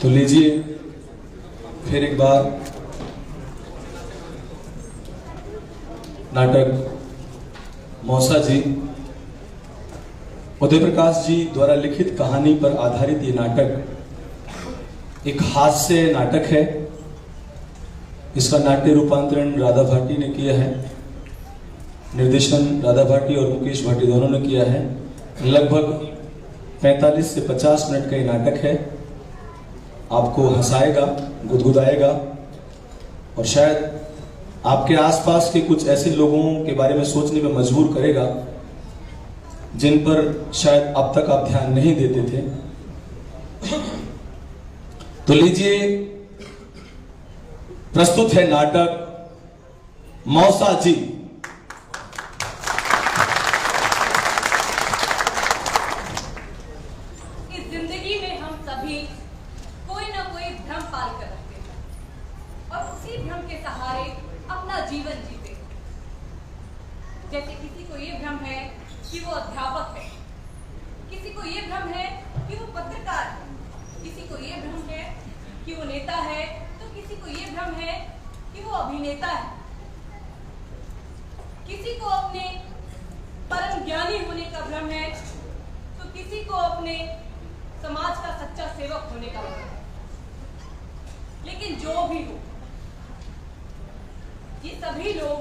तो लीजिए फिर एक बार नाटक मौसा जी, उदय प्रकाश जी द्वारा लिखित कहानी पर आधारित ये नाटक एक हास्य नाटक है। इसका नाट्य रूपांतरण राधा भाटी ने किया है, निर्देशन राधा भाटी और मुकेश भाटी दोनों ने किया है। लगभग 45 से 50 मिनट का ये नाटक है। आपको हंसाएगा, गुदगुदाएगा और शायद आपके आसपास के कुछ ऐसे लोगों के बारे में सोचने में मजबूर करेगा जिन पर शायद अब तक आप ध्यान नहीं देते थे। तो लीजिए, प्रस्तुत है नाटक मौसा जी। इस जिंदगी में हम सभी कोई ना कोई भ्रम पाल कर रखते हैं और उसी भ्रम के सहारे अपना जीवन जीते। जैसे किसी को ये भ्रम है कि वो अध्यापक है, किसी को ये भ्रम है कि वो पत्रकार है, किसी को ये भ्रम है कि वो नेता है, तो किसी को ये भ्रम है कि वो अभिनेता है। किसी को अपने परम ज्ञानी होने का भ्रम है, तो किसी को अपने समाज का सच्चा सेवक होने का भ्रम है। लेकिन जो भी हो, ये सभी लोग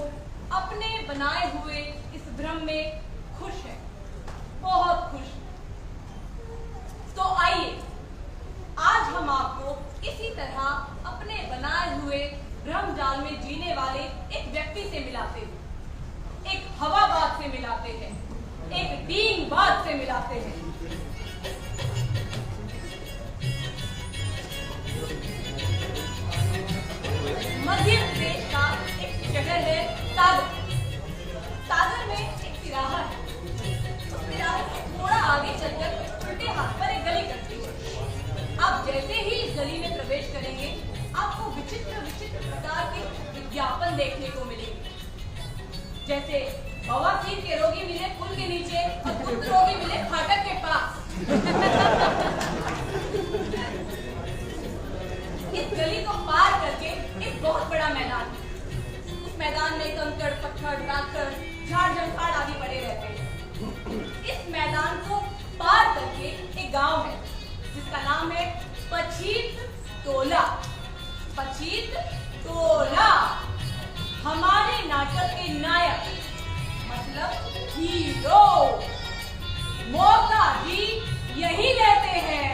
अपने बनाए हुए इस भ्रम में खुश हैं, बहुत खुश हैं। तो आइए आज हम आपको इसी तरह अपने बनाए हुए भ्रम जाल में जीने वाले एक व्यक्ति से मिलाते हैं, एक हवाबाज से मिलाते हैं, एक डींगबाज से मिलाते हैं। मध्य प्रदेश का एक शहर है सागर। सागर में एक तिराहा है। उस तिराहे से थोड़ा आगे चलकर उल्टे हाथ पर एक गली कटती है। आप जैसे ही इस गली में प्रवेश करेंगे, आपको विचित्र विचित्र प्रकार के विज्ञापन देखने को मिलेंगे। जैसे बवासीर के रोगी मिले पुल के नीचे और कुष्ठ रोगी मिले फाटक के पास। इस गली को पार करके एक बहुत बड़ा मैदान है। उस मैदान में कंकड़, पत्थर, राखड़, झाड़ झंखाड़ आदि पड़े रहते हैं। इस मैदान को पार करके एक गांव है जिसका नाम है पचीत टोला। पचीत टोला हमारे नाटक के नायक मतलब हीरो मौसा जी यही रहते हैं।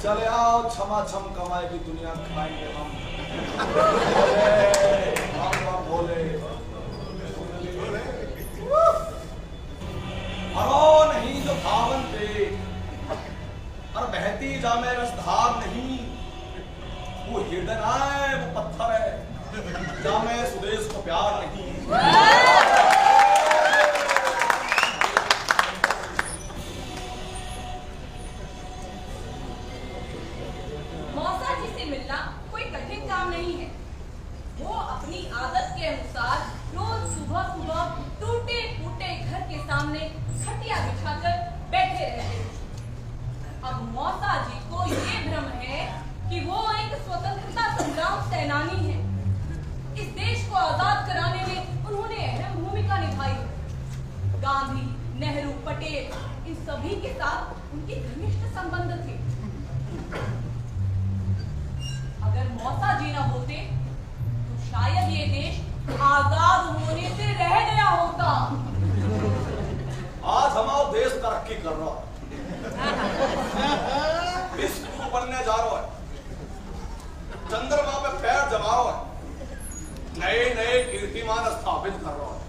चले आओ, क्षमा छम कमाए की दुनिया खाएंगे हम। बोले हरो नहीं जो भावन पे और बहती जामे रसधार नहीं, वो हिरन आए वो पत्थर है, जामे सुदेश को प्यार नहीं। मिलना कोई कठिन काम नहीं है। वो अपनी आदत के अनुसार रोज सुबह सुबह टूटे फूटे घर के सामने खटिया बिछाकर बैठे रहते हैं। अब मौसा जी को ये भ्रम है कि वो एक स्वतंत्रता संग्राम सेनानी है। इस देश को आजाद कराने में उन्होंने अहम भूमिका निभाई है। गांधी, नेहरू, पटेल इन सभी के साथ उनके घनिष्ठ संबंध थे। अगर मौसा जी न होते तो शायद ये देश आजाद होने से रह गया होता। आज हमारा देश तरक्की कर रहा है। चंद्रमा पे पैर जमाओ है, नए नए कीर्तिमान स्थापित कर रहा है।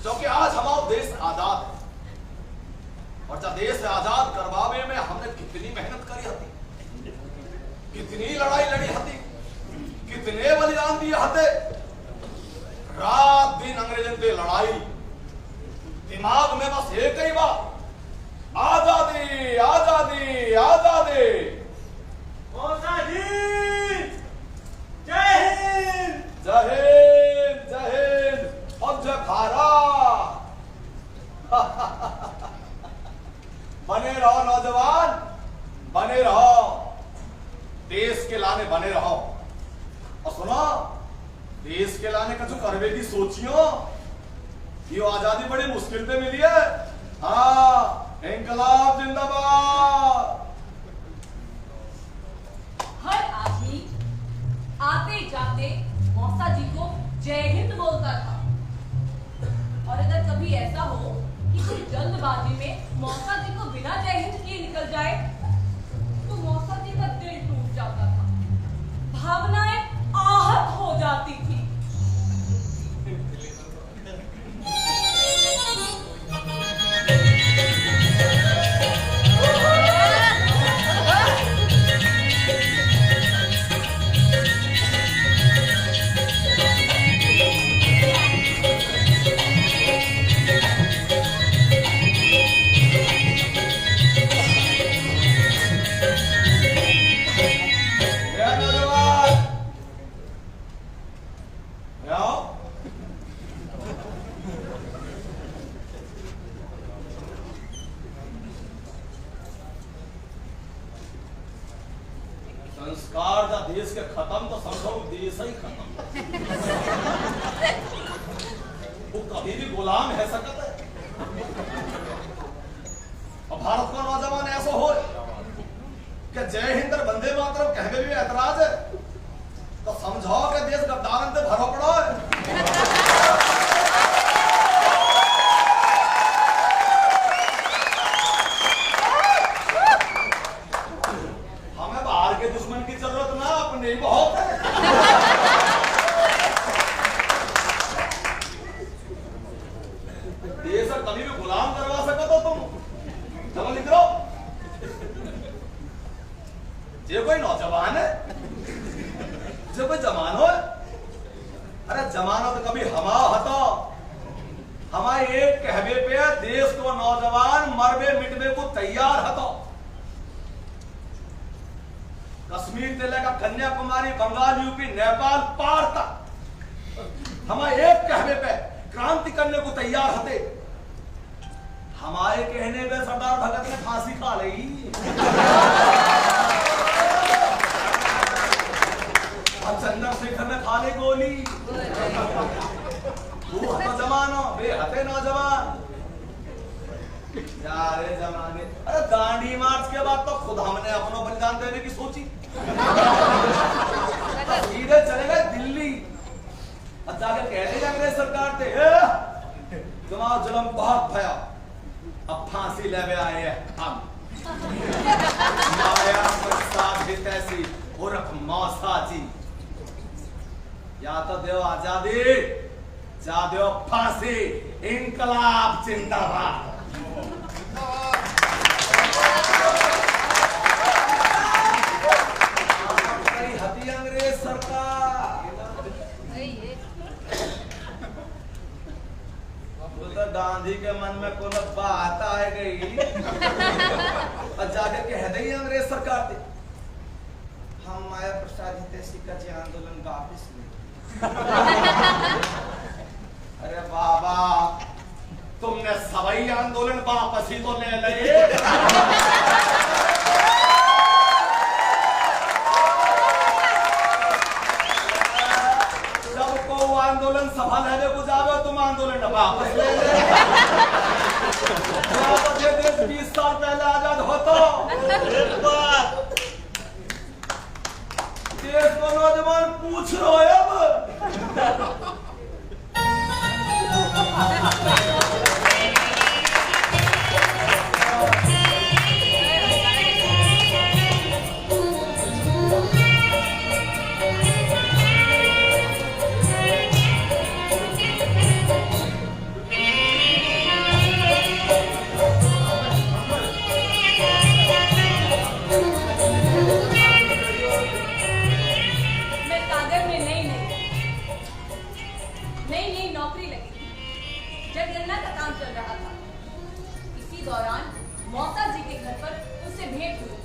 क्योंकि आज हमारा देश आजाद है, और जब देश आजाद करवावे में हमने कितनी मेहनत करी हती, कितनी लड़ाई लड़ी हती, कितने बलिदान दिए हते। रात दिन अंग्रेजों से लड़ाई, दिमाग में बस एक ही बात, आजादी आजादी आजादी। मौसा जी, जय हिंद। जय हिंद जय हिंद और जय भारत। बने रहो नौजवान, बने रहो, देश के लाने बने रहो। और सुनो, देश के लाने का जो करवे की सोचियो, ये आजादी बड़ी मुश्किल पे मिली है। हाँ, इंकलाब जिंदाबाद। हर आदमी आते जाते मौसा जी को जय हिंद बोलता था, और अगर कभी ऐसा हो कि कोई जल्दबाजी में मौसा जी को बिना जय हिंद किए निकल जाए, तो मौसा जी का दिल टूट जाता था, भावनाएं आहत हो जाती थी। संस्कार का देश के खत्म तो समझो देश ही खत्म। वो कभी भी गुलाम है सकता है। और भारत का नौजवान ऐसा हो कि जय हिंद और वंदे मातरम कहने भी ऐतराज है, तो समझाओ कि देश गद्दारन से भरो पड़ो है। हमें बाहर के दुश्मन की जरूरत ना, अपने ही बहुत है। देश कभी भी गुलाम करवा सको तो तुम चलो लिख लो। ये कोई नौजवान है, जो कोई जमानो है। अरे जमानो तो कभी हमा हतो, हमारे एक कहवे पे देश को नौजवान मरबे मिटबे को तैयार हतो। कश्मीर से लेकर कन्याकुमारी, बंगाल, यूपी, नेपाल पार तक हमारे एक कहवे पे क्रांति करने को तैयार हते। हमारे कहने पे सरदार भगत ने फांसी खा ली। अब चंद्रशेखर ने खा ली गोली। तू हतो जमानो, बे हते नौजवान। यारे जमाने, अरे दांडी मार्च के बाद तो खुद हमने अपना बलिदान देने की सोची। सीधे चले गए दिल्ली, जाके कहते अंग्रेज सरकार थे तुम्हारा जुल्म बहुत भया, अब फांसी लेवे आए हैं हम। माया साबित ऐसी उर्फ मौसा जी, या तो देव आजादी, या देव फांसी। इंकलाब जिंदाबाद। अंग्रेज सरकार तो गांधी के मन में कोई बात आ गई और जाके कह दे अंग्रेज सरकार थे हम माया प्रसाद हितैषी का जे आंदोलन वापिस ले। अरे बाबा, तुमने सभी आंदोलन वापस ही तो ले लिए। आंदोलन सफल है गुजारो, तुम आंदोलन वापस ले ले। ये देश 20 साल पहले आजाद होता, देश को नौजवान पूछ रहे हो अब। दौरान मौसा जी के घर पर उनसे भेंट हुई।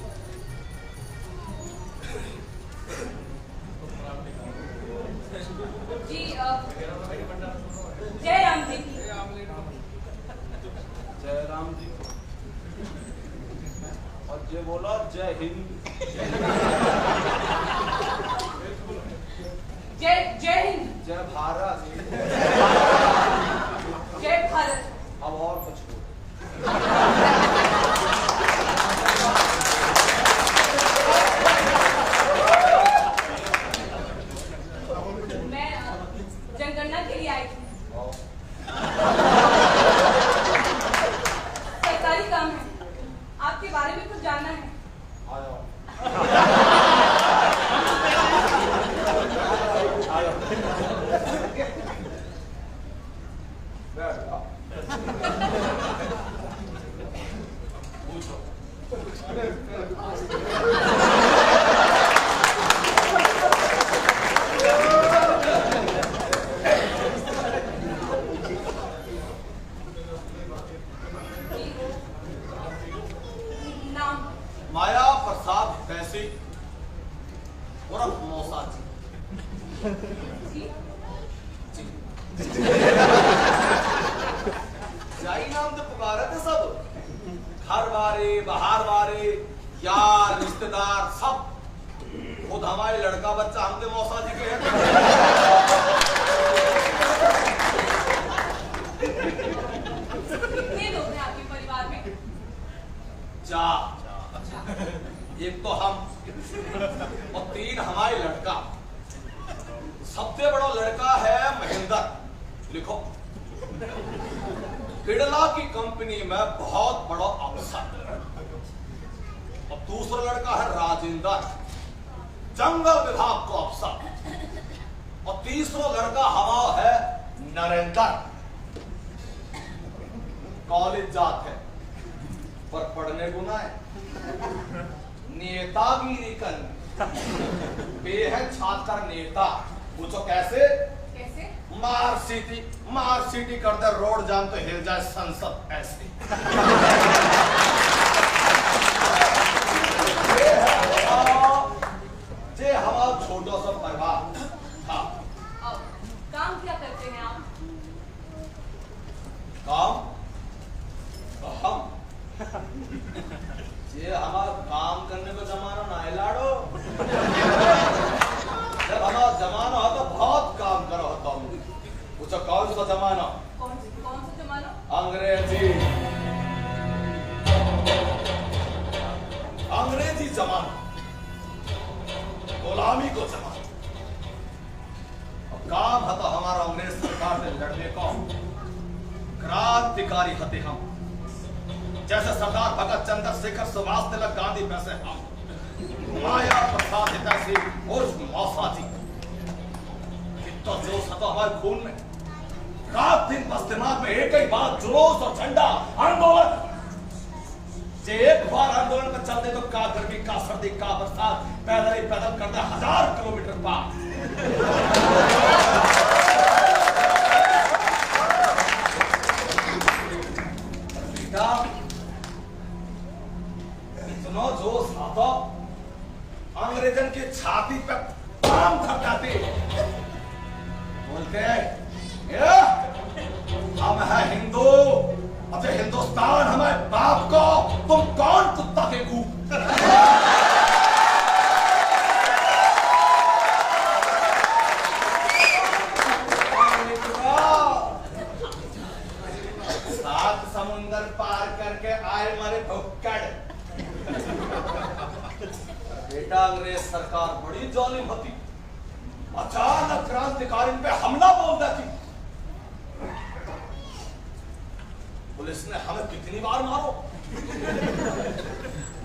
जी जय राम जी। जय राम जी और जय बोला जय हिंद। जय हिंद। जय भारत। जय भारत। अब और कुछ बोल। मैं जनगणना के लिए आई थी। सरकारी काम है, आपके बारे में कुछ जानना है। आ जाओ। बैठ जाओ। पूछो। नाम माया प्रसाद कैसी उर्फ मौसा जी। जी जाई नाम तो पुकारे थे सब, घर वाले बाहर वाले यार रिश्तेदार सब। खुद हमारे लड़का बच्चा हमके मौसा जी के हैं। कितने लोग हैं आपके परिवार में? एक तो हम और 3 हमारे लड़का। सबसे बड़ा लड़का है महेंद्र, लिखो, बिड़ला की कंपनी में बहुत बड़ा अफसर। और दूसरा लड़का है राजेंद्र, जंगल विभाग का अफसर। और तीसरा लड़का हवा है नरेंद्र, कॉलेज जात है पर पढ़ने को ना है, नेतागिरी कर बे है छात्र नेता। पूछो कैसे? कैसे? मार सीटी कर दे रोड जाम तो हिल जाए संसद ऐसे। जे हमारा छोटा सा परिवार था। अब काम क्या करते हैं आप? काम हम ये हमारा काम करने का जमाना ना है लाडो। जब हमारा जमाना हो तो बहुत काम करो होता हूँ। पूछो कौन सा जमाना? कौन सा जमाना? अंग्रेजी जमाना, गुलामी को जमाना। अब काम है तो हमारा अंग्रेज सरकार से लड़ने का। क्रांतिकारी हते हम, जैसे सरदार भगत चंद्रशेखर सुभाष तिलक गांधी वैसे हम। माया प्रसाद तैसी उर्फ मौसा जी। कितना जोश था हमारे खून में। रात दिन बस दिमाग में एक ही बात, जुलूस और झंडा, आंदोलन। जे एक बार आंदोलन पर चलते तो का गर्मी का सर्दी का बरसात पैदल ही पैदल करते 1000 किलोमीटर पार। इतना जोश आता अंग्रेजन की छाती पे काम धरते बोलते हम है हिंदू, अच्छा हिंदुस्तान हमारे बाप को, तुम कौन कुत्ता के कूप। सात समुंदर पार करके आए मारे भुक्कड़। बेटा अंग्रेज सरकार बड़ी जालिम होती, अचानक क्रांतिकारी पे हमला बोल देती। पुलिस ने हमें कितनी बार मारो,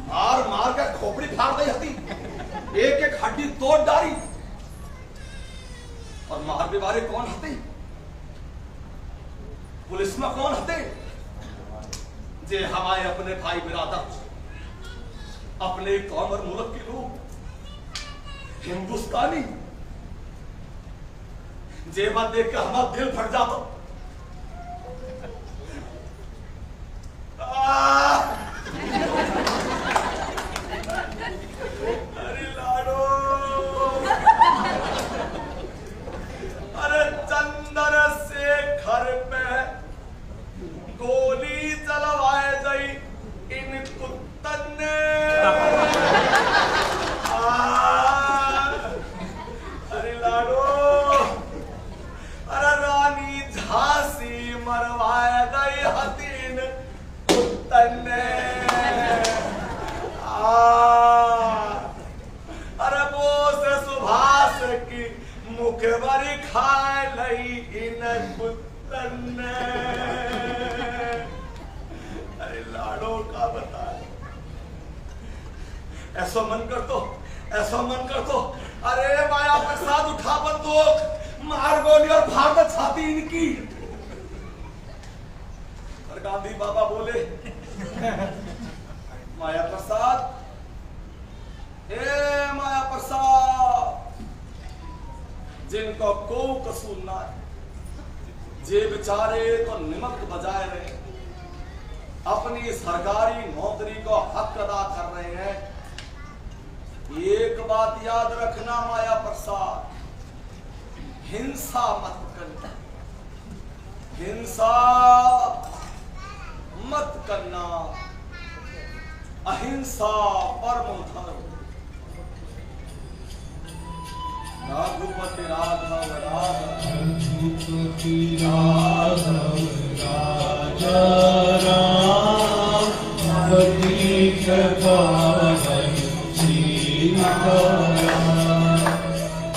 मार मार के खोपड़ी फाड़ दी हती, एक एक हड्डी तोड़ डाली। और मार बीमारी कौन हती? पुलिस में कौन हते? जे हमारे अपने भाई बिरादर, अपने कौम और मुल्क के लोग, हिंदुस्तानी। जे बात देख के हमारा दिल फट जाता। तन्ने अरे वो से सुभाष की मुखबरी खाए लई इन पुतन्ने। अरे लाडो का बता, ऐसा मन कर तो अरे माया प्रसाद उठा बंदूक, मार गोली और भाग छाती इनकी। और गांधी बाबा बोले, माया प्रसाद, ए माया प्रसाद, जिनको को कसूर ना है, जे बेचारे तो निमक बजाए रहे, अपनी सरकारी नौकरी को हक अदा कर रहे हैं। एक बात याद रखना माया प्रसाद, हिंसा मत करना, हिंसा मत करना, अहिंसा परम धर्म। रघुपति राघव रघुपति राघव राजा राम, पतित पावन सीताराम।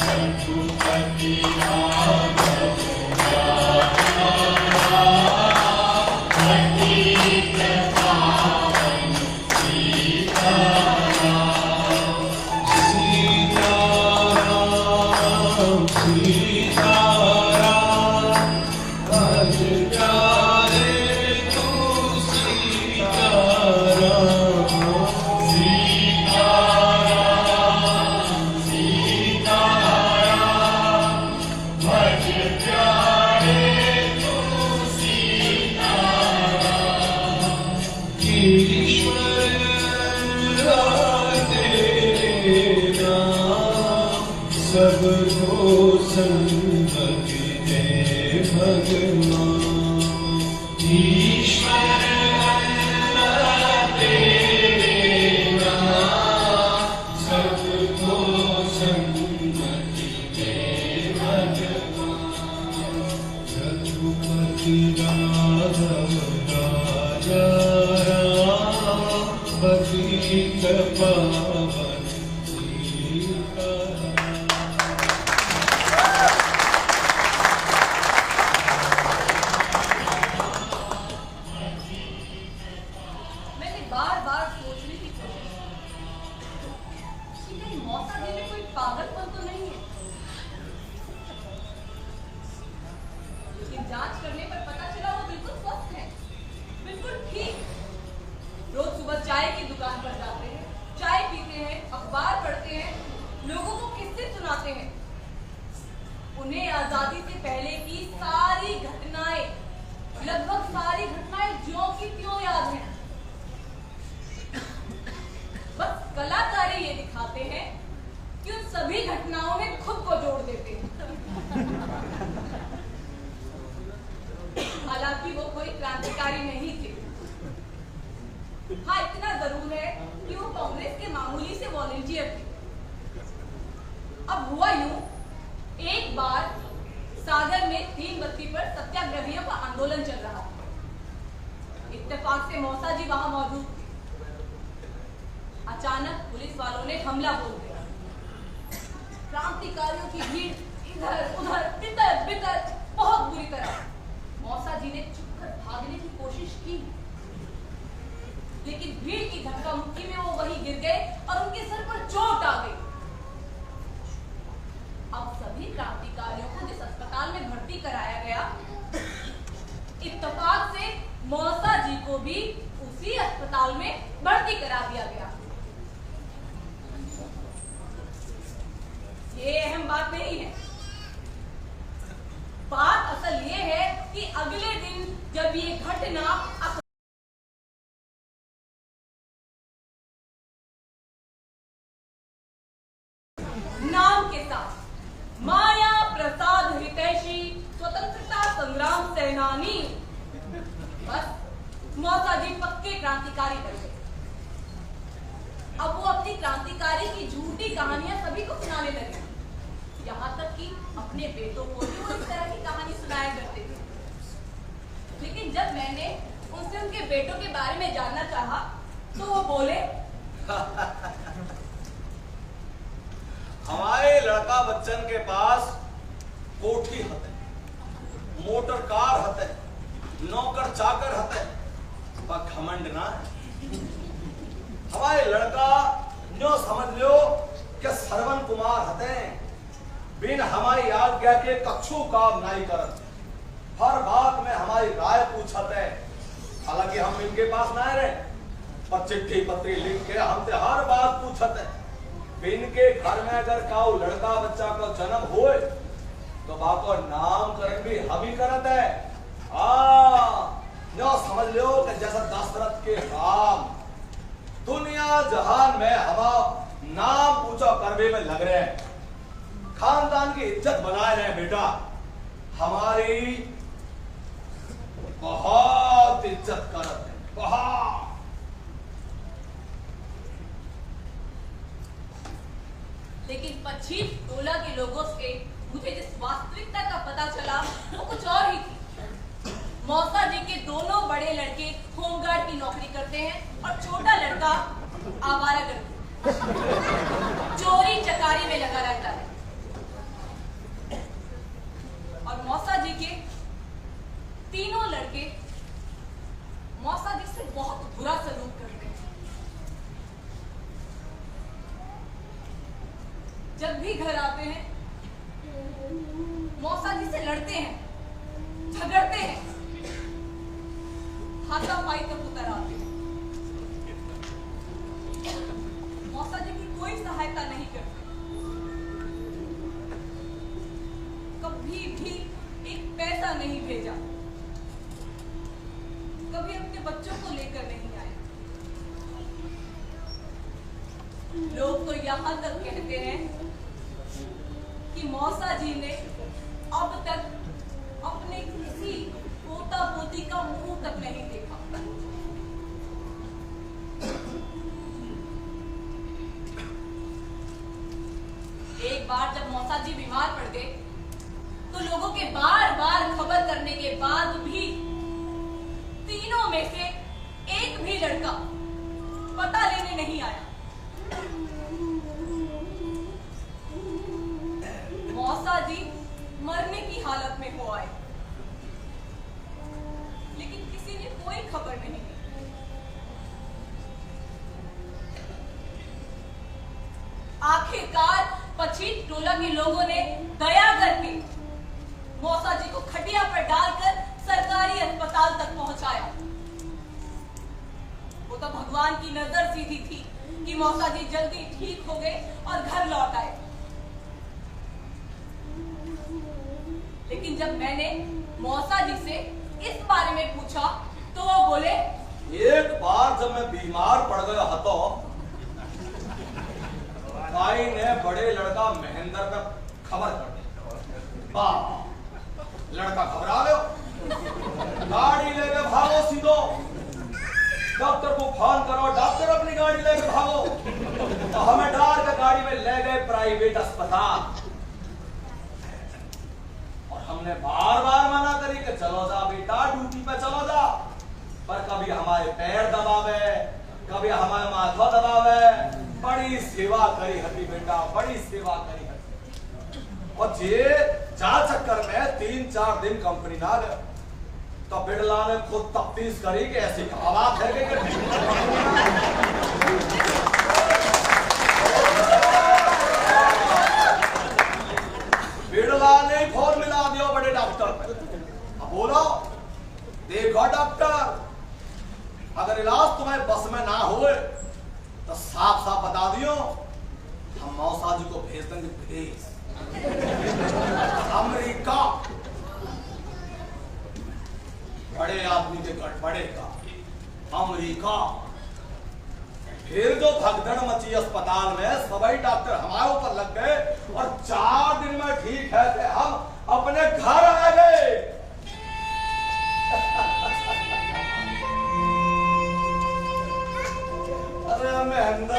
रघुपति राघव राजा राम, पतित पावन सीताराम। सबको संगति दे भगवान, ईश्वर तेरे नाम, सबको संगति दे भगवान। रघुपति राघव राजा राम, पतित पावन सीताराम। पागलपन तो नहीं है, लेकिन जांच करने पर पता चला वो बिल्कुल स्वस्थ है, बिल्कुल ठीक। रोज सुबह चाय की दुकान पर जाते हैं, चाय पीते हैं, अखबार पढ़ते हैं, लोगों को किस्से सुनाते हैं। उन्हें आजादी से पहले की सारी घटनाएं, लगभग सारी घटनाएं ज्यों की त्यों याद हैं। बस कलाकारी ये दिखाते हैं कि उन सभी घटनाओं में खुद को जोड़ देते हैं। हालांकि वो कोई क्रांतिकारी नहीं थे। हाँ, इतना जरूर है कि वो कांग्रेस के मामूली से वॉलंटियर थे। अब हुआ यूं, एक बार सागर में 3 बत्ती पर सत्याग्रहियों का आंदोलन चल रहा था। इत्तेफाक से मौसा जी वहां मौजूद थे। अचानक पुलिस वालों ने हमला बोल दिया। क्रांतिकारियों की भीड़ इधर उधर तितर बितर बहुत बुरी तरह। मौसा जी ने छुपकर भागने की कोशिश की, लेकिन भीड़ की धक्का मुक्की में वो वहीं गिर गए और उनके सर पर चोट आ गई। अब सभी क्रांतिकारियों को जिस अस्पताल में भर्ती कराया गया, इत्तेफाक से मौसा जी को भी उसी अस्पताल में भर्ती करा दिया गया। ये अहम बात नहीं है। बात असल ये है कि अगले दिन जब ये घटना नाम के साथ माया प्रसाद हितैषी स्वतंत्रता संग्राम सेनानी, बस मौसा जी पक्के क्रांतिकारी बन गए। अब वो अपनी क्रांतिकारी की झूठी कहानियां सभी को सुनाने लगे। यहाँ तक कि अपने बेटों को भी वो इस तरह की कहानी सुनाया करते थे। लेकिन जब मैंने उनसे उनके बेटों के बारे में जानना चाहा तो वो बोले, हमारे लड़का बच्चन के पास कोठी हते, मोटर कार हते, नौकर चाकर हते, पर घमंड ना है। हमारे लड़का न्यो समझ लो कि सरवन कुमार हते, बिन हमारी आज्ञा के कछु काम नहीं करत, हर बात में हमारी राय पूछते। हालांकि हम इनके पास ना रहे, पर चिट्ठी पत्री लिख के हमसे हर बात पूछते। इनके घर में अगर काऊ लड़का बच्चा का जन्म होए तो बाको नामकरण भी हम ही करत है। नो समझ लो कि जैसा दशरथ के राम दुनिया जहान में हवा नाम ऊंचा करने में लग रहे हैं, खानदान की इज्जत बनाए रहे बेटा। हमारी बहुत इज्जत करते हैं, बहुत। लेकिन 25 टोला के लोगों से मुझे जिस वास्तविकता का पता चला वो कुछ और ही थी। मौसा जी के दोनों बड़े लड़के होमगार्ड की नौकरी करते हैं और छोटा लड़का आवारागर्दी चोरी चकारी में लगा रहता है। और मौसा जी के तीनों लड़के मौसा जी से बहुत बुरा सलूक करते हैं। जब भी घर आते हैं मौसा जी से लड़ते हैं, झगड़ते हैं, हाथापाई तक उतर आते हैं। मौसा जी की कोई सहायता नहीं करते, कभी भी एक पैसा नहीं भेजा, कभी अपने बच्चों को लेकर नहीं आए। लोग तो यहां तक कहते हैं कि मौसा जी ने अब तक अपने किसी पोता पोती का मुंह तक नहीं देखा। एक बार जब मौसा जी बीमार पड़ गए तो लोगों के बार बार खबर करने के बाद भी तीनों में से एक भी लड़का पता लेने नहीं आया। मौसा जी मरने की हालत में हो आए, लेकिन किसी ने कोई खबर नहीं दी। आखिरकार 25 टोला के लोगों ने दया करके मौसा जी को खटिया पर डालकर सरकारी अस्पताल तक पहुंचाया। वो तो भगवान की नजर सीधी थी कि मौसा जी जल्दी ठीक हो गए और घर लौट आए। लेकिन जब मैंने मौसा जी से इस बारे में पूछा तो वो बोले, एक बार जब मैं बीमार पड़ गया हतो, भाई ने बड़े लड़का महेंद्र में खबर कर दी। लड़का घबरा लो, गाड़ी लेके भागो सीधो, डॉक्टर को फोन करो, डॉक्टर अपनी गाड़ी लेके भागो। तो हमें डाल के गाड़ी में ले गए प्राइवेट अस्पताल। हमने बार बार मना करी कि चलो जा बेटा, ड्यूटी पे चलो जा, पर कभी हमारे पैर दबावे, कभी हमारे माथा दबावे। बड़ी सेवा करी हती बेटा, बड़ी सेवा करी हती। और जे जा चक्कर में 3-4 दिन कंपनी ना गए तो बिड़ला ने खुद तफ्तीश करी कि ऐसी आवाज है कि बिड़ला ने फोन मिला दिया बड़े डॉक्टर पे। अब बोलो, देखो डॉक्टर, अगर इलाज तुम्हें बस में ना हुए तो साफ साफ बता दियो, हम मौसा जी को भेज देंगे विदेश, अमेरिका। बड़े आदमी के गड़बड़े का अमेरिका। फिर जो भगदड़ मची अस्पताल में, सभी डॉक्टर हमारे ऊपर लग गए और 4 दिन में ठीक है थे, हम अपने घर आ गए। अरे महेंद्र,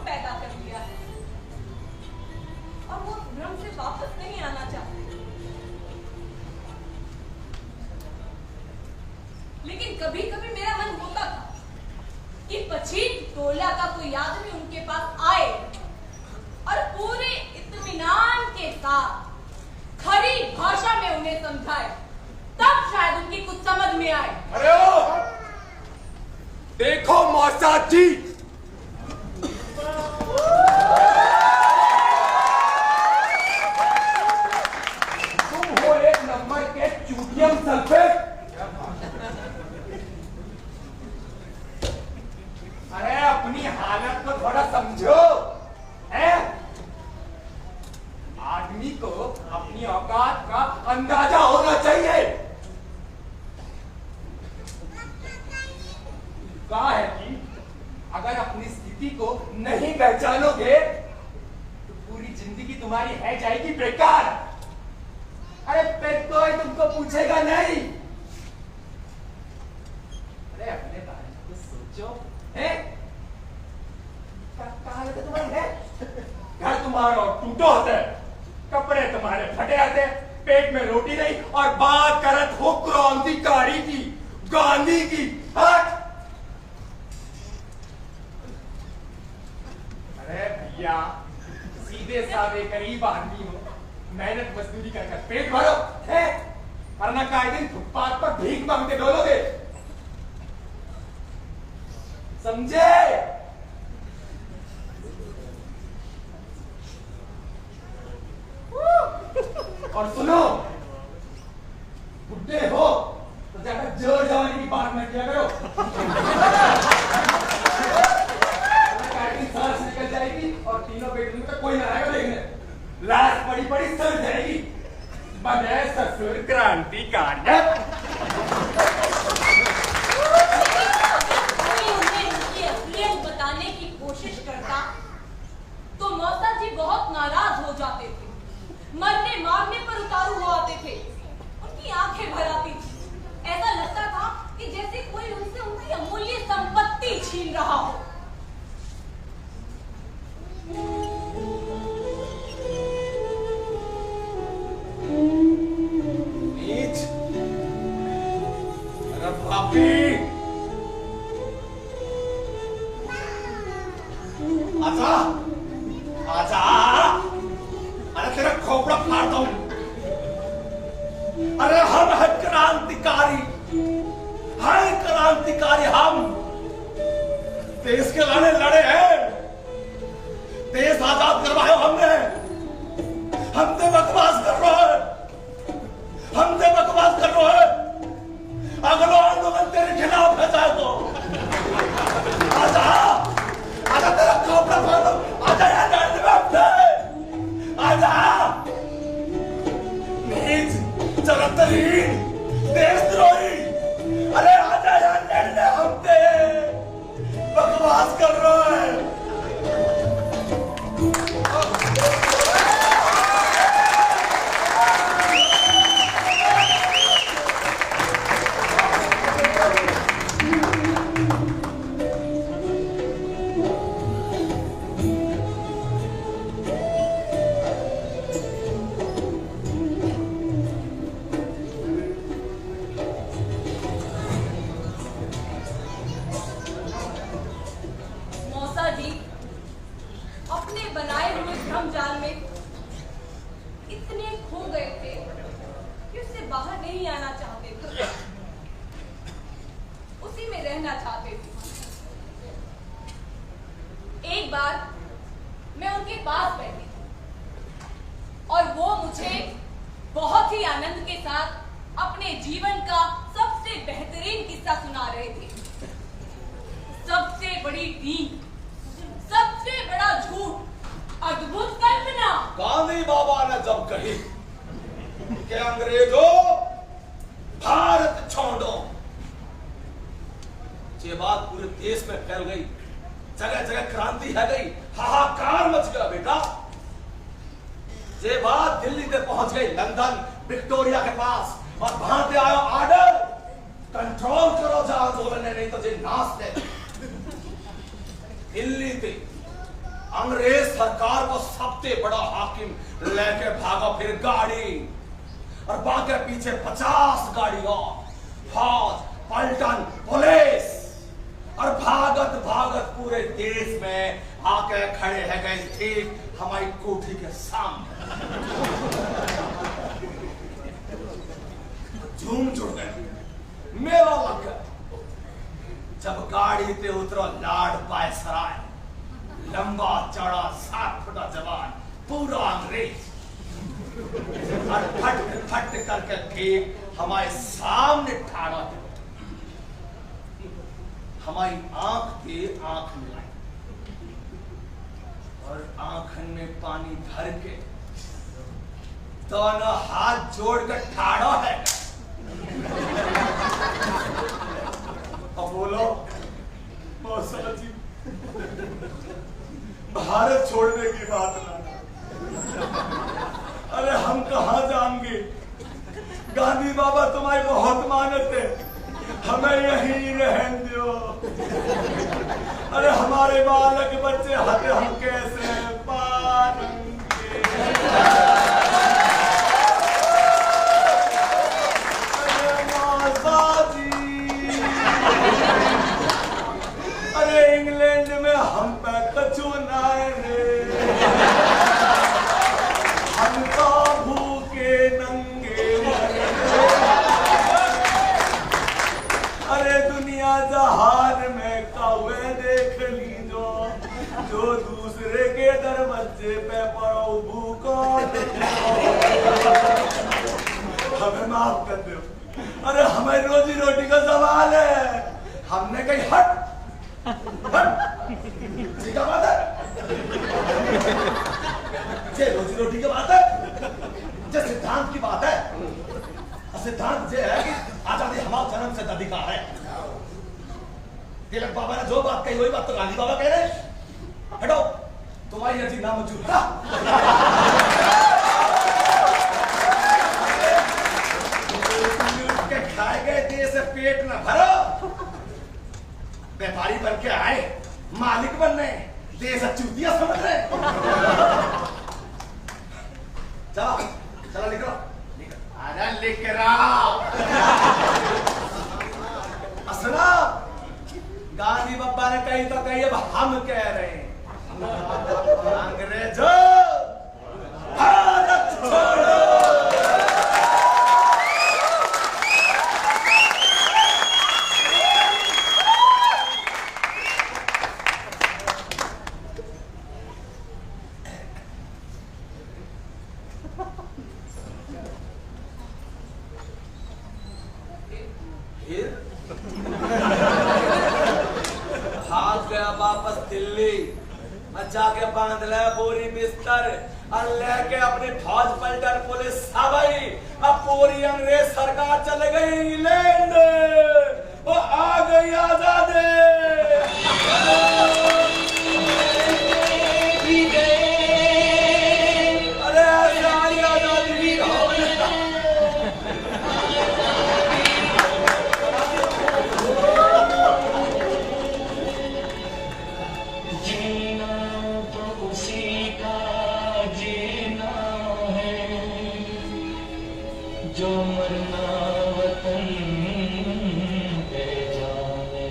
पैदा कर लिया है और वो भ्रम से वापस नहीं आना चाहते। लेकिन कभी कभी मेरा मन होता था कि पछीन टोला का कोई आदमी उनके पास आए और पूरे इत्मीनान के साथ खरी भाषा में उन्हें समझाए, तब शायद उनकी कुछ समझ में आए। अरे ओ, देखो मौसा जी, तुम हो एक नंबर के चूतियम सल्फेट। अरे अपनी हालत को थोड़ा समझो, है? आदमी को अपनी औकात का अंदाजा होना चाहिए। कहा है कि अगर अपनी स्थिति को नहीं पहचानोगे तो पूरी जिंदगी तुम्हारी है जाएगी बेकार। अरे फिर कोई तुमको पूछेगा नहीं। अरे अपने बारे में कुछ सोचो, है? कहा है तुम्हारी है? घर तुम्हारा टूटो होता है, कपड़े तुम्हारे फटे आते, पेट में रोटी नहीं, और बात करत हो क्रांतिकारी की, गांधी की। हट! अरे भैया, सीधे साधे गरीब आदमी हो, मेहनत मजदूरी कर पेट भरो, है? वरना काहे दिन फुटपाथ पर भीख मांगते डोलोगे। समझे? और सुनो, बुड्ढे हो तो ज्यादा जोर जवानी की बात मत किया करो। सांस निकल जाएगी और तीनों बेडरूम में कोई ना आएगा देखने। लाश पड़ी पड़ी सड़ जाएगी। बने ससुर क्रांतिकारी। बताने की कोशिश करता तो मौसा जी बहुत नाराज हो जाते थे, मरने मारने पर उतारू हो आते थे, उनकी आंखें भर आती थी। ऐसा लगता था कि जैसे कोई उनसे उनकी अमूल्य संपत्ति छीन रहा हो। नीच, अरे पापी, आजा, आजा, अरे तेरा खोपड़ा फाड़ दूं। अरे हम हैं क्रांतिकारी, हैं क्रांतिकारी हम। देश के लड़े लड़े हैं, देश आजाद करवाया हमने। हमसे बकवास कर रहा है, हमसे बकवास कर रहा है। अगला आंदोलन तेरे खिलाफ है चाहे तो। आजा, आजा तेरा खोपड़ा फाड़ दूं। आजा यार, आजा, नीच, चरतरीन, देशद्रोही। अरे आजा यार, लड़ने हमसे बकवास कर रहा है। एक बार मैं उनके पास बैठी और वो मुझे बहुत ही आनंद के साथ अपने जीवन का सबसे बेहतरीन किस्सा सुना रहे थे। सबसे बड़ी नींद, सबसे बड़ा झूठ, अद्भुत कल्पना। गांधी बाबा ने जब कही कि अंग्रेजों भारत छोड़ो, ये बात पूरे देश में फैल गई, जगह जगह क्रांति है गई, हाहाकार मच गया बेटा। ये बात दिल्ली से पहुंच गई, लंदन विक्टोरिया के पास, और वहां से आया ऑर्डर, कंट्रोल करो जा आंदोलन, नहीं तो जे नाश दे। दिल्ली से अंग्रेज सरकार को सबसे बड़ा हाकिम लेके भागा फिर गाड़ी, और बाकी पीछे 50 गाड़ी और फौज, पलटन, पुलिस, और भागत भागत पूरे देश में आके खड़े है गए ठीक हमारी कोठी के सामने। झूम जुड़ गए, मेला लग गया। जब गाड़ी पे उतरो लाड पाए सराय, लंबा चौड़ा 7 फुटा जवान पूरा अंग्रेज, और फट फट करके ठीक हमारे सामने ठाड़ा है। हमारी आंख पे आंख मिलाई और आंखन में पानी भर के दोनों हाथ जोड़कर ठाड़ा है। अब बोलो मौसा जी, भारत छोड़ने की बात ना, अरे हम कहां जाएंगे? गांधी बाबा तुम्हारी बहुत मानते, हमें यहीं रहने दो। अरे हमारे बालक बच्चे हाथे हम कैसे पालेंगे? अरे मौसा जी, अरे इंग्लैंड में हम पे कछु ना रे, हम तो भूखे नंगे। अरे दुनिया जहान में कौवे देख लीजो, जो दूसरे के दरवाजे पे पड़ो भूखो। हमें माफ कर दो, अरे हमें रोजी रोटी का सवाल है। हमने कही हट हट, ठीक है बात है, ये रोजी रोटी की बात है, ये सिद्धांत की बात है। सिद्धांत ये है कि आजादी हमारा जन्म से अधिकार है। तिलक बाबा ने जो बात कही वही बात तो गांधी बाबा कह रहे। हटो, तुम्हारी अर्जी नामंजूर है। के खाए गए देश से पेट न भरो, व्यापारी बन के आए मालिक बनने, देश चूतिया समझ रहे। चलो चलो निकलो, अरे लिख रहा असना, गांधी बाबा ने कही तो कही, अब हम कह रहे हैं, अंग्रेजों भारत छोड़ो। भाग गया वापस दिल्ली, जाके बांध लिया बोरी बिस्तर और लेके अपनी फौज पलटन पुलिस सबाई। अब पूरी अंग्रेज सरकार चले गई इंग्लैंड, वो आ गई आजादी। अरे आजादी आजादी जो मरना वतन पे जाने।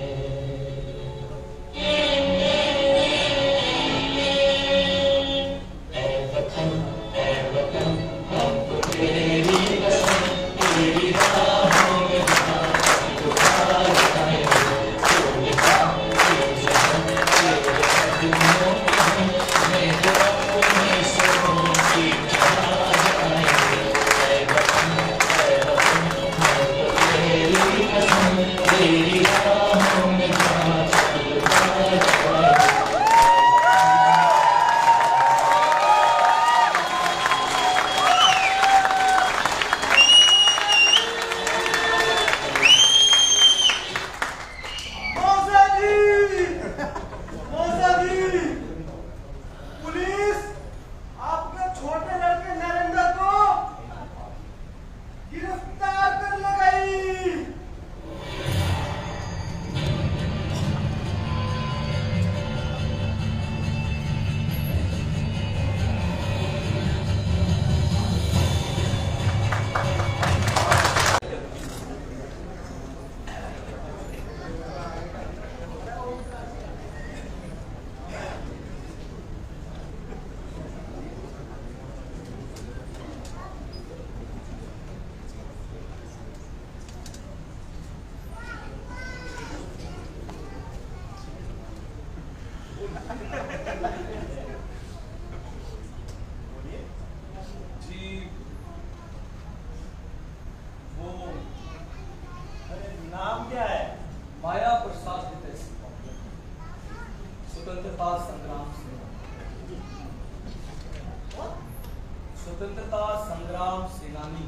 स्वतंत्रता संग्राम सेनानी।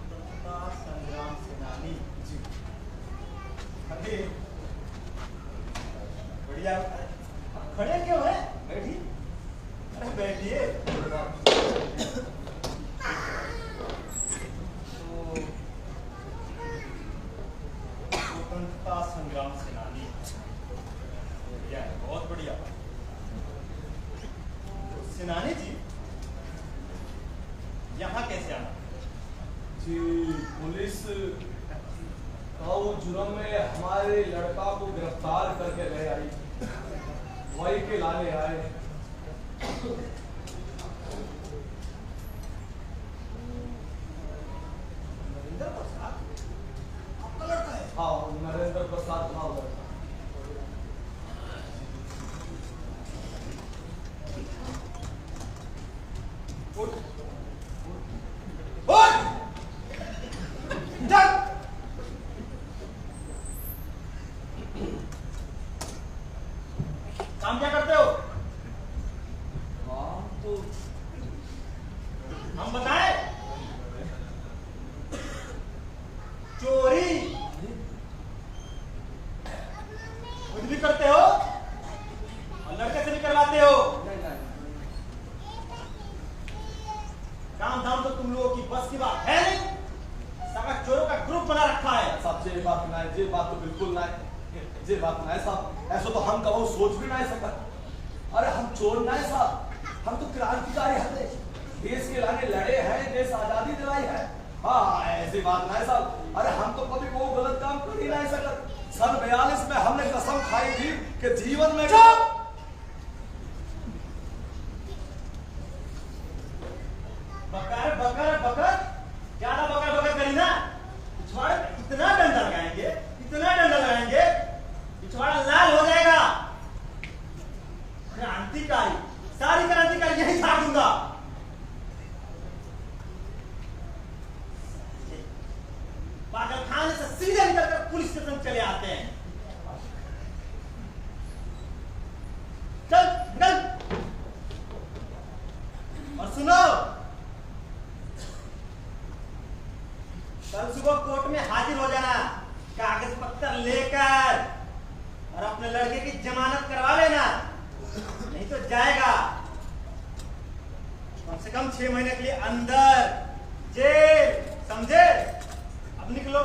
स्वतंत्रता संग्राम सेनानी जी अरे बढ़िया। खड़े क्यों है? बैठी। अरे बैठिए। स्वतंत्रता संग्राम सेनानी बढ़िया है, बहुत बढ़िया। सेनानी जी यहाँ कैसे आना? जी पुलिस काऊ जुर्म में हमारे लड़का को गिरफ्तार करके ले आई, वही के लाने आए। नरेंद्र प्रसाद आपका लड़का है? हाँ नरेंद्र प्रसाद हाँ लड़का। उठ उठ चल। काम क्या करते हो? हाँ तो हम बताएं? चोरी खुद भी करते हो और लड़के से भी करवाते हो। काम धाम तो तुम लोगों की बस की बात है नहीं। सारा चोरों का ग्रुप बना रखा है। साहब ये बात ना है, ये बात तो बिल्कुल ना है, ये बात ना है साहब। ऐसा तो हम कभी सोच भी नहीं सकते। अरे हम चोर ना है साहब, हम तो क्रांतिकारी हैं, देश के लाने लड़े हैं, देश आजादी दिलाई है। हाँ ऐसी बात ना है साहब। अरे हम तो कभी वो गलत काम कर ही नहीं सकते। सन 42 में हमने कसम खाई थी कि जीवन में बकर बकर बकर ज्यादा बकर बकर करी ना, पिछवाड़े इतना डंडा लगाएंगे, इतना डंडा लगाएंगे, पिछवाड़ा लाल हो जाएगा। क्रांतिकारी, सारी क्रांतिकारी यही छाड़ दूंगा। पागल खाने से सीधे निकलकर पुलिस स्टेशन चले आते हैं। चल निकल। और सुनो, कल सुबह कोर्ट में हाजिर हो जाना, कागज पत्तर लेकर, और अपने लड़के की जमानत करवा लेना, नहीं तो जाएगा कम से कम 6 महीने के लिए अंदर जेल, समझे? अब निकलो।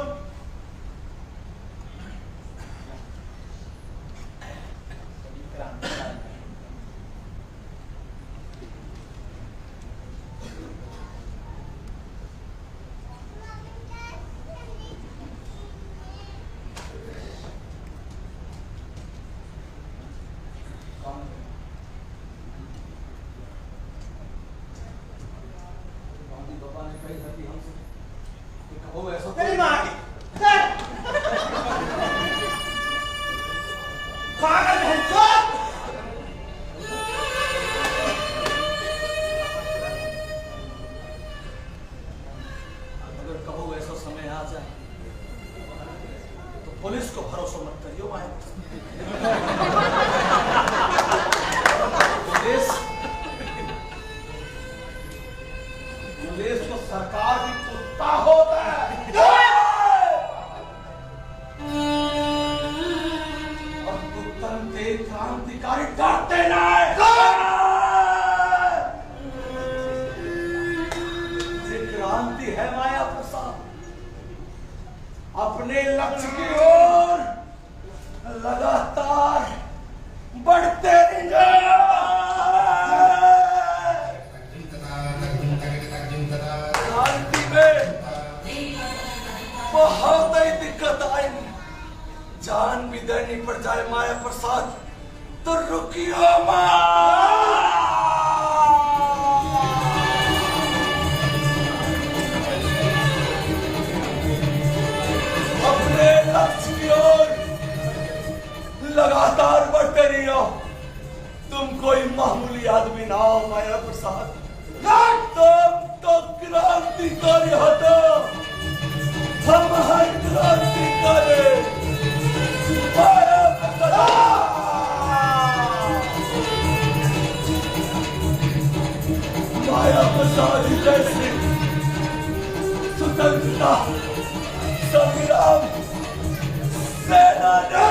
तेरी माँ की पागल बहन चोर। अगर कहो ऐसा समय आ जाए तो पुलिस को भरोसा मत करियो भाई। पुलिस तो सरकार की कुत्ता होता है। और कुत्तन के क्रांतिकारी डरते नहीं। ये क्रांति है माया प्रसाद, अपने लक्ष्य की ओर लगातार बढ़ते रहेंगे। क्रांति में बहुत ही दिक्कत आई, जान भी देनी पड़ जाए माया प्रसाद तो रुकियो अपने लक्ष्य की ओर लगातार बढ़ते रहियो। तुम कोई मामूली आदमी ना हो माया प्रसाद, तुम तो क्रांतिकारी हो। तो हम हर क्रांतिकारी माया प्रसाद। सारी कैसी स्वतंत्रता संग्राम सेनानी।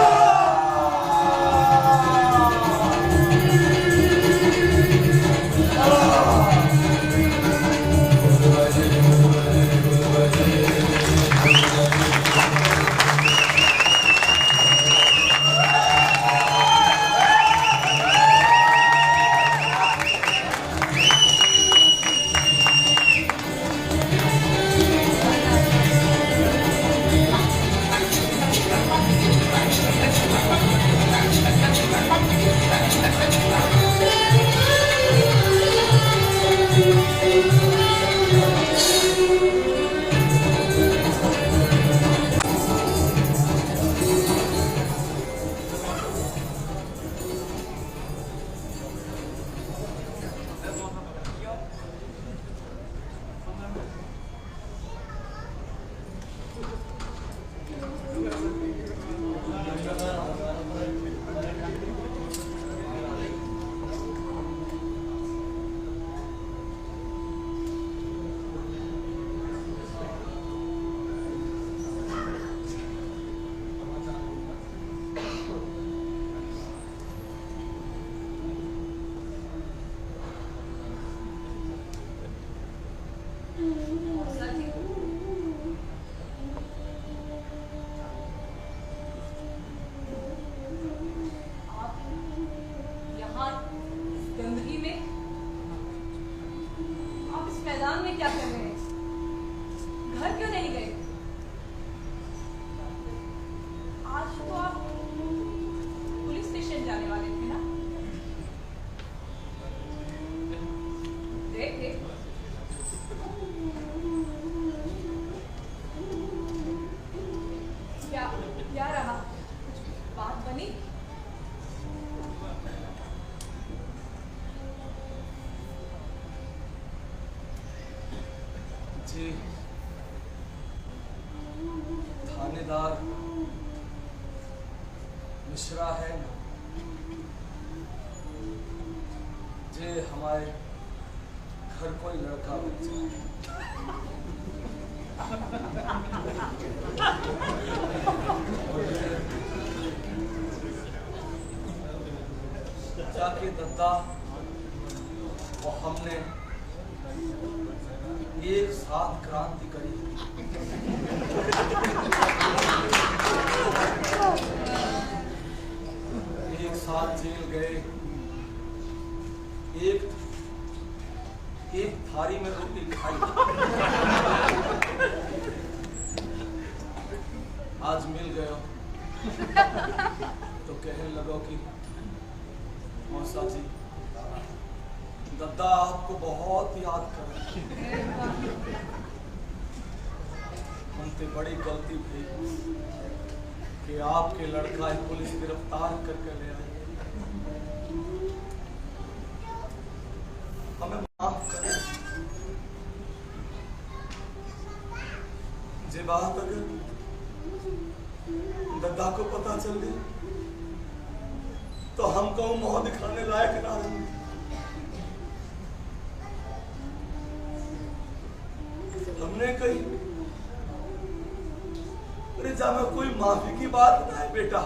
मैदान में क्या कर रहे हैं? घर क्यों नहीं गए? आज तो आप पुलिस स्टेशन जाने वाले थे ना? देख देख क्या रहा? कुछ बात बनी? जी थानेदार मिश्रा है ना जे हमारे घर कोई लड़का बच्चा जाके दद्दा वो हमने एक साथ क्रांति करी। एक साथ जेल गए, एक थाली में रोटी खाई। आज मिल गए तो कहने लगो कि मौसा जी दद्दा आपको बहुत याद कर रहे हमसे बड़ी गलती थी कि आपके लड़का पुलिस गिरफ्तार करके ले आई। हमें माफ करें। जे बात अगर दद्दा को पता चल गई तो हमको मुंह दिखाने लायक ना रहेंगे। हमने कही अरे जा में कोई माफी की बात ना है बेटा,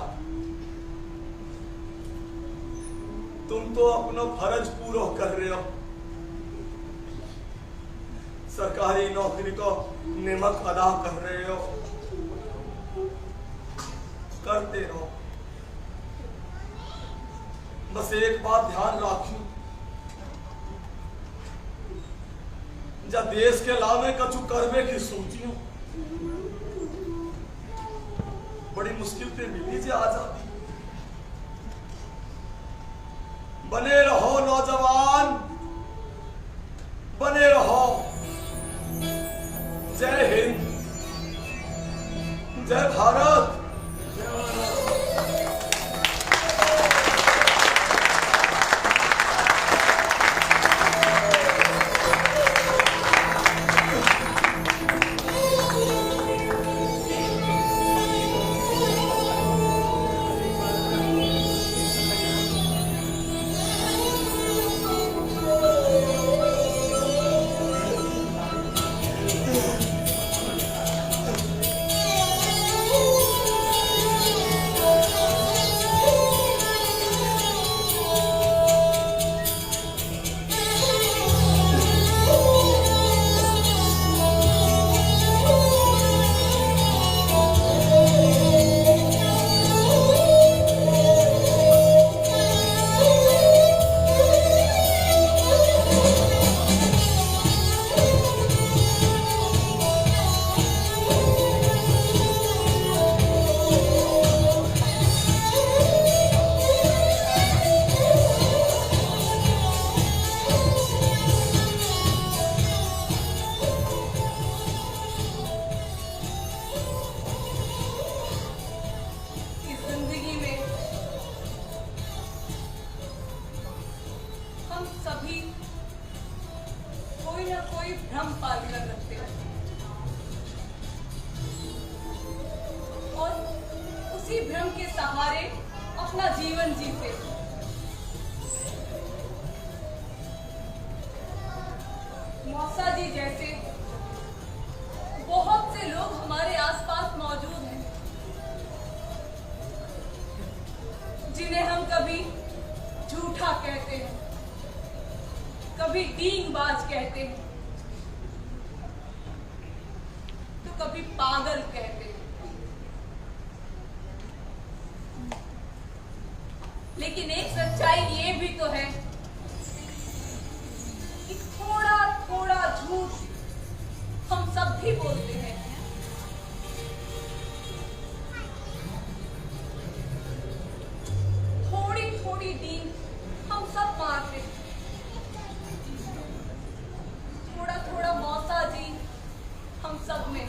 तुम तो अपना फर्ज पूरा कर रहे हो। सरकारी नौकरी को नियमक अदा कर रहे हो, करते रहो। बस एक बात ध्यान रखो, जब देश के लावे कछु करवे की सोचियो बड़ी मुश्किल पे मिली जे आजादी। बने रहो नौजवान, बने रहो। जय हिंद, जय भारत। हम सभी कोई ना कोई भ्रम पाल कर रखते हैं और उसी भ्रम के सहारे अपना जीवन जीते। मौसा जी जैसे बहुत से लोग हमारे आसपास मौजूद हैं जिन्हें हम कभी झूठा कहते हैं, कभी डींगबाज कहते हैं, तो कभी पागल कहते हैं। लेकिन एक सच्चाई ये भी तो है कि थोड़ा थोड़ा झूठ हम सब भी बोलते हैं। थोड़ी थोड़ी डींग हम सब मारते हैं। थोड़ा थोड़ा मौसा जी हम सब में।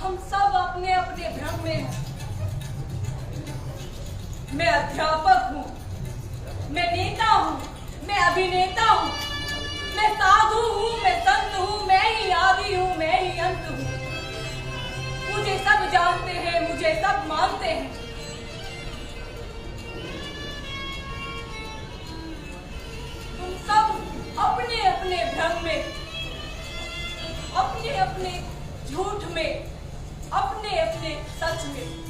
हम सब अपने अपने भ्रम में हैं। मैं अध्यापक हूं, मैं नेता हूं, मैं अभिनेता हूं, मैं साधु हूं, मैं संत हूं, मैं ही आदि हूं, मैं ही अंत हूं। मुझे सब जानते हैं, मुझे सब मानते हैं। तुम सब अपने अपने भ्रम में, अपने अपने झूठ में, अपने अपने सच में